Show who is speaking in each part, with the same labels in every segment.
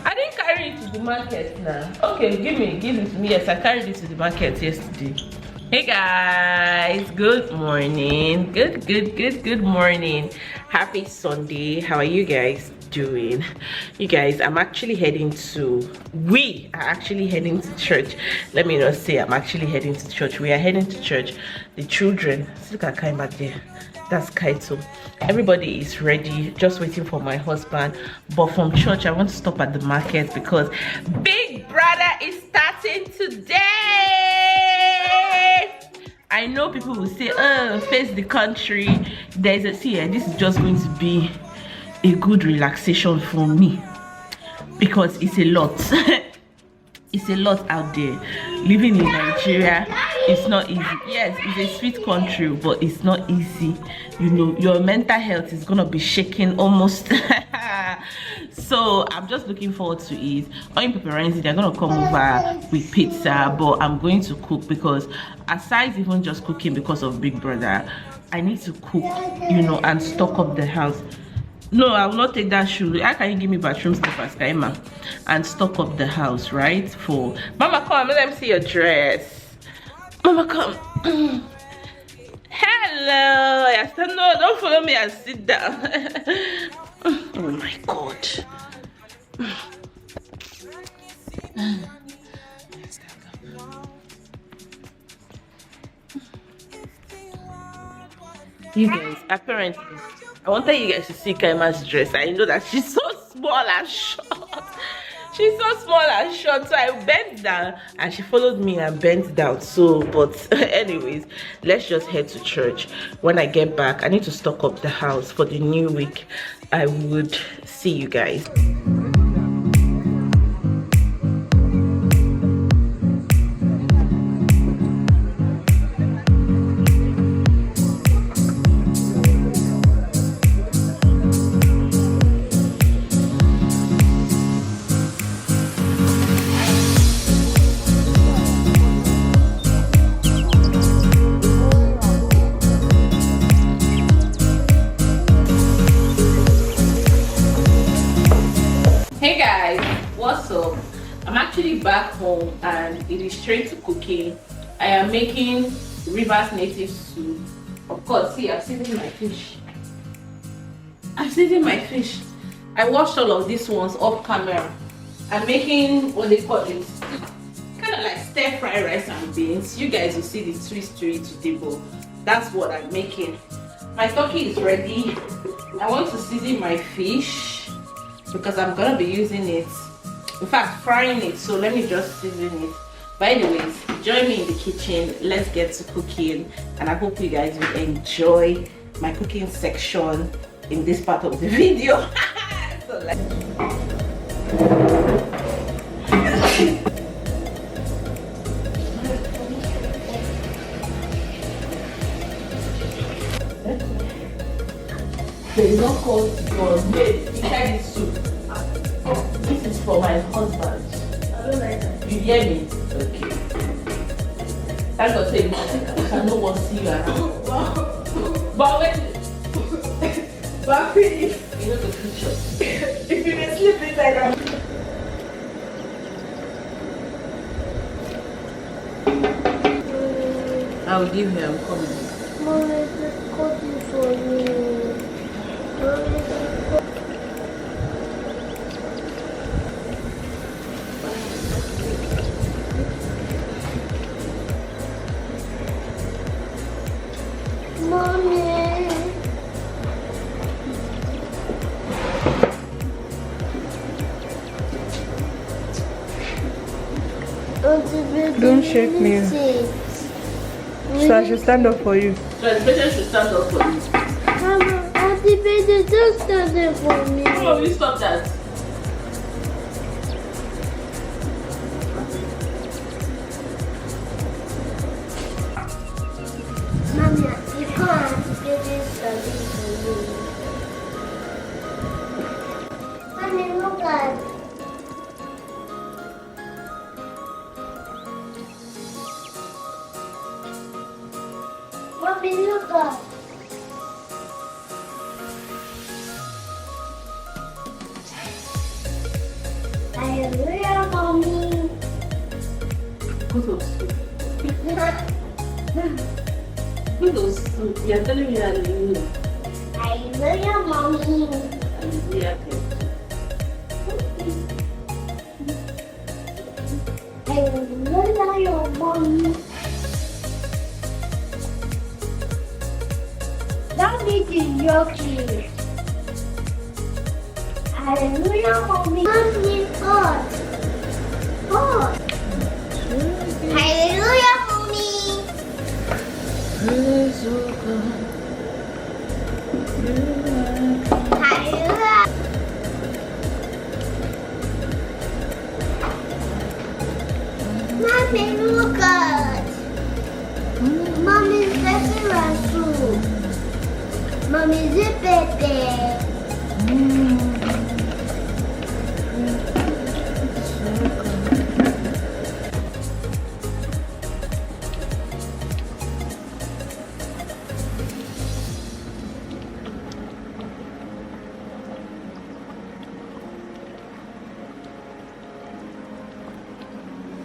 Speaker 1: I didn't carry it to the market now. Okay, give it to me. Yes, I carried it to the market yesterday. Hey guys, good morning. Good morning. Happy Sunday. How are you guys doing? You guys, we are actually heading to church. Let me not say I'm actually heading to church. We are heading to church. The children, look at Kai back there. That's Kaito. Everybody is ready, just waiting for my husband. But from church, I want to stop at the market because Big Brother is starting today. I know people will say, oh, face the country. There's a this is just going to be a good relaxation for me because it's a lot. It's a lot out there. Living in Nigeria, it's not easy. Yes, it's a sweet country, but it's not easy. You know, your mental health is gonna be shaking almost. So I'm just looking forward to it. On pepperoni, they're gonna come over with pizza, but I'm going to cook because aside even just cooking because of Big Brother, I need to cook, you know, and stock up the house. No, I will not take that shoe. How can you give me bathroom slippers, Kaima, and stock up the house, right? For Mama, come, let me see your dress. Mama, come. Hello. I said no, don't follow me and sit down. Oh my God. You guys, apparently, I wanted you guys to see Kaima's dress. I know that she's so small and short. She's so small and short, so I bent down and she followed me and bent down. So, but anyways, let's just head to church. When I get back, I need to stock up the house for the new week. I would see you guys. Hey guys, what's up? I'm actually back home and it is straight to cooking. I am making Rivers native soup. Of course, see, I'm seasoning my fish. I washed all of these ones off camera. I'm making what they call it, kind of like stir fry rice and beans. You guys will see the twist to it today, but that's what I'm making. My turkey is ready. I want to season my fish because I'm gonna be using it, in fact frying it, so let me just season it. But anyways, join me in the kitchen. Let's get to cooking, and I hope you guys will enjoy my cooking section in this part of the video. So there is no cold because inside this soup. This is for my husband. I don't like that. You hear me? Okay. Thank God say I know what see you around. But when you know the future. If you may sleep inside that. I'll give him coming.
Speaker 2: Mommy, just cooking for me.
Speaker 3: Don't shake me. So I should stand up for you.
Speaker 1: So the patient should stand up for you.
Speaker 2: Mama, Auntie Baby, just stand there for me.
Speaker 1: How will you stop that?
Speaker 2: Mommy, you can't activate something for you. Mommy, look at. Mommy, look at. Hallelujah, mommy.
Speaker 1: Good of soup. Good of soup. You're telling me hallelujah.
Speaker 2: Hallelujah, mommy.
Speaker 1: Hallelujah.
Speaker 2: Hallelujah, mommy. That is your kid. Hallelujah, mommy. Mommy, God. God. Hallelujah, mommy.
Speaker 1: Praise O God.
Speaker 2: Hallelujah. Mommy, look at. Mommy's favorite soup. Mommy's pepe.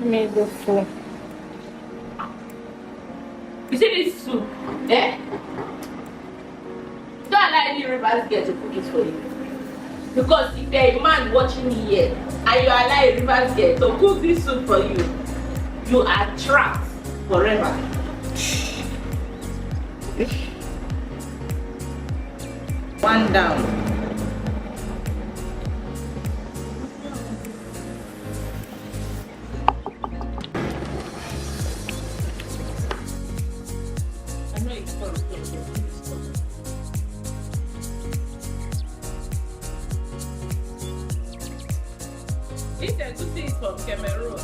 Speaker 1: Me the food. You see this soup? Eh? Don't allow any rivers girl to cook it for you. Because if there is a man watching me here and you allow a rivers girl to cook this soup for you, you are trapped forever. One down. This Egusi is from Cameroon.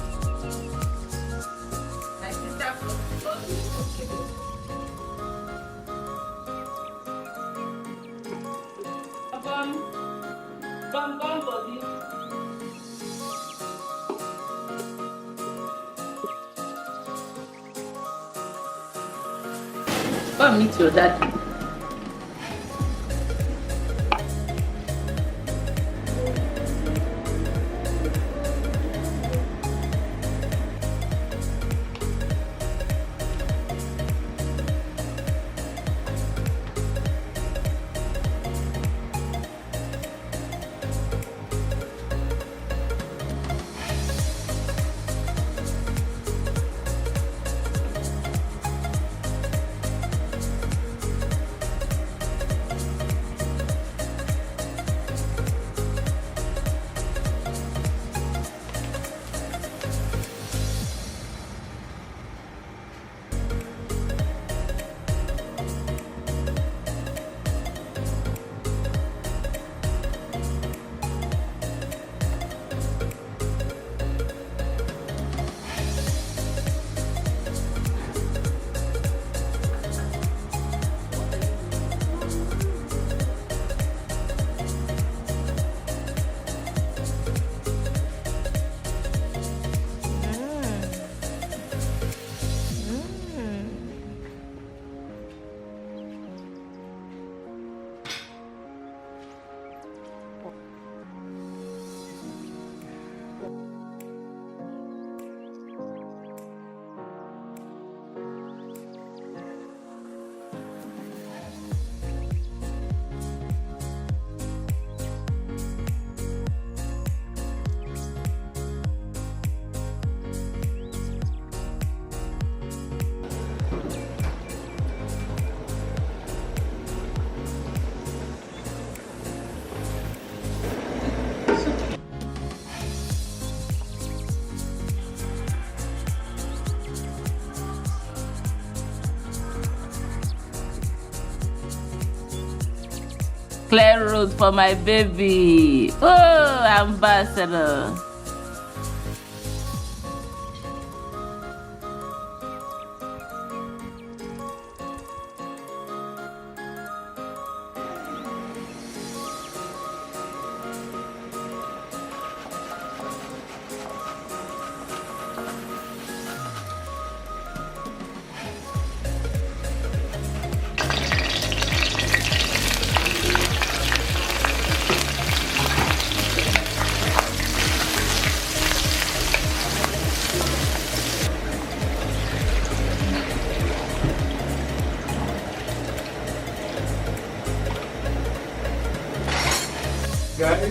Speaker 1: My sister from Cameroon. Bum body. Come meet your daddy. Clear road for my baby. Oh, ambassador.
Speaker 4: Guys.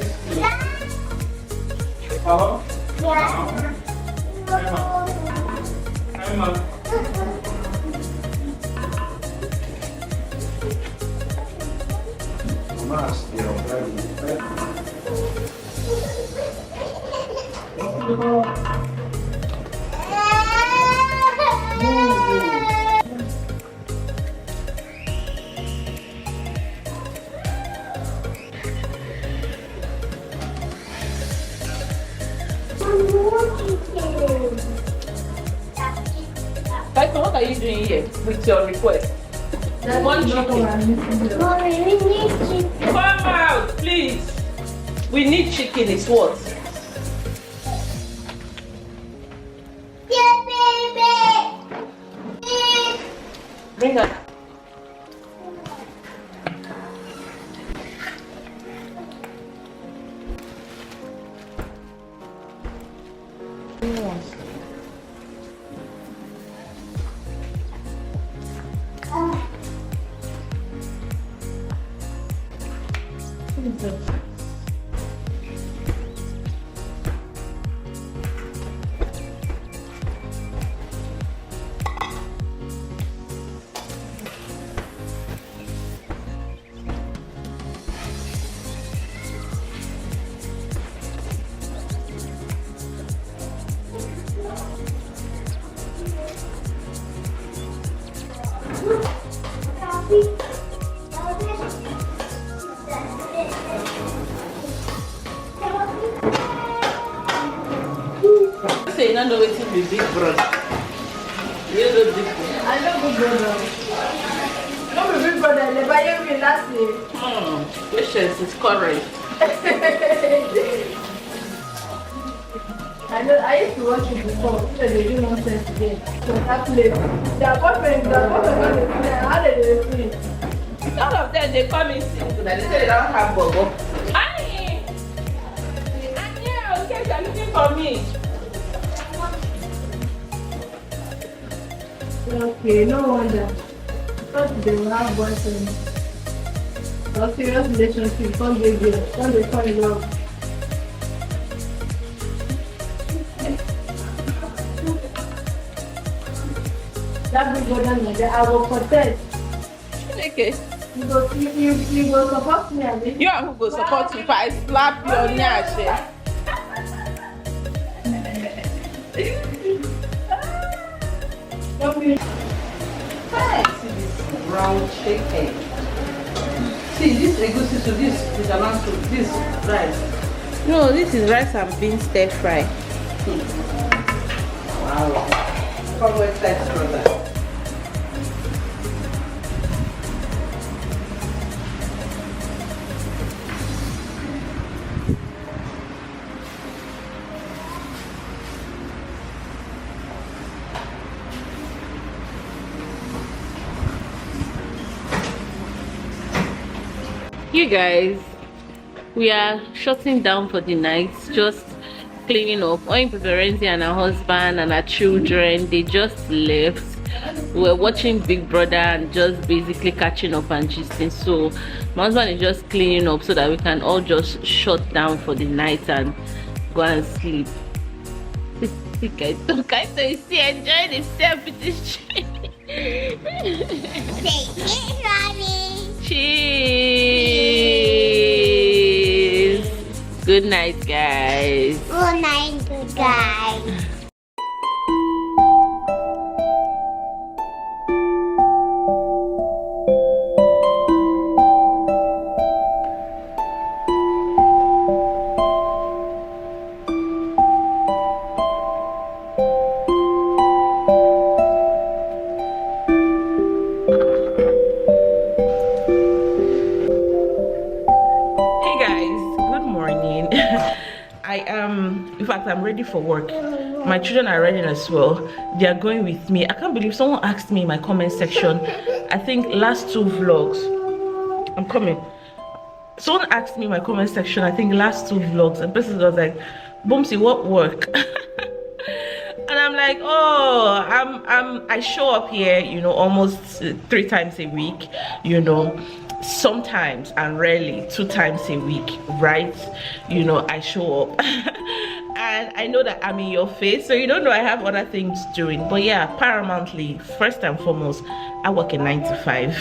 Speaker 4: Hello? Emma. Maschio,
Speaker 1: Michael, what are you doing here with your request? One chicken.
Speaker 2: Mommy, we need chicken.
Speaker 1: Come out, please. We need chicken. It's what?
Speaker 2: Yeah, baby.
Speaker 1: Bring her. Say, you don't know what's in big brother. You know big brother.
Speaker 3: I know big brother. No, big brother. They buy me last year.
Speaker 1: Patience is correct.
Speaker 3: I know. I used to watch it before. So they do nonsense today. So that place. Their boyfriend got the play. How did they play?
Speaker 1: Some of them they come in single. They say they don't have bobo. Annie, okay, you're looking for me.
Speaker 3: Okay, no wonder. Because they will have boyfriend. Or serious relationship. Come they get. Come they fall in love. That big brother now, I will protect.
Speaker 1: Okay.
Speaker 3: You go support me, Abi.
Speaker 1: You are who go support me if I slap your nyash.
Speaker 3: Come here.
Speaker 4: See this brown chicken. See this egusi to this is amount to this rice.
Speaker 1: No, this is rice and bean stir fry.
Speaker 4: Wow. From West Side brother.
Speaker 1: You guys, we are shutting down for the night, just cleaning up. Oyin and her husband and her children, they just left. We're watching Big Brother and just basically catching up and gisting. So my husband is just cleaning up so that we can all just shut down for the night and go and sleep. You guys, you see, enjoying himself with this tree. Cheers. Good night, guys.
Speaker 2: Good night, guys.
Speaker 1: I'm ready for work. My children are ready as well. They are going with me. I can't believe someone asked me in my comment section, I think last 2 vlogs, I'm coming. Someone asked me in my comment section, I think last 2 vlogs, and the person was like, Boomsy, what work? And I'm like, oh, I show up here, you know, almost 3 times a week, you know. sometimes and rarely 2 times a week, right? You know, I show up and I know that I'm in your face, so you don't know I have other things doing. But yeah, paramountly, first and foremost, I work in 9 to 5.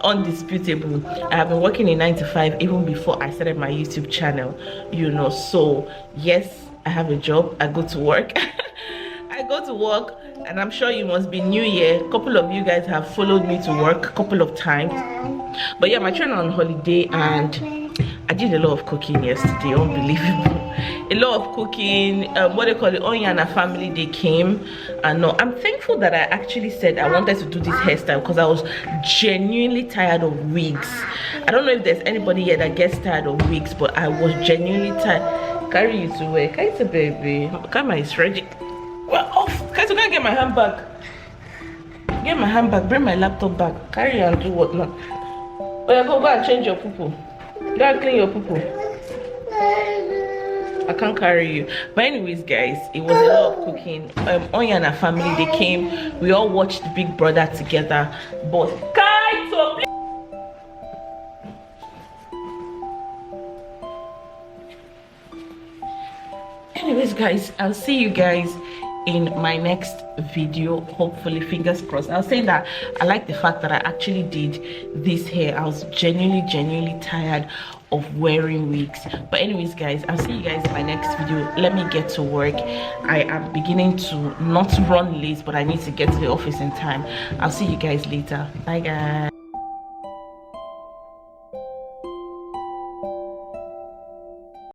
Speaker 1: Undisputable. I have been working in 9 to 5 even before I started my YouTube channel, you know. So yes, I have a job, I go to work. I go to work, and I'm sure you must be new here. A couple of you guys have followed me to work a couple of times. But yeah, my channel on holiday, and I did a lot of cooking yesterday. Unbelievable. A lot of cooking. What they call it, Onya and her family, they came. And no, I'm thankful that I actually said I wanted to do this hairstyle because I was genuinely tired of wigs. I don't know if there's anybody here that gets tired of wigs, but I was genuinely tired. Carry you to work. Carry the baby. Camera is ready. Well, off. Guys, I'm gonna get my handbag. Get my handbag. Bring my laptop back. Carry and do what now? Oh yeah, go and change your poo-poo. Go and clean your poo-poo. I can't carry you. But anyways, guys, it was a lot of cooking. Onya and her family, they came. We all watched Big Brother together. But Kaito, anyways, guys, I'll see you guys in my next video, hopefully, fingers crossed. I was saying that I like the fact that I actually did this hair. I was genuinely tired of wearing wigs. But anyways, guys, I'll see you guys in my next video. Let me get to work. I am beginning to not run late, but I need to get to the office in time. I'll see you guys later. Bye, guys.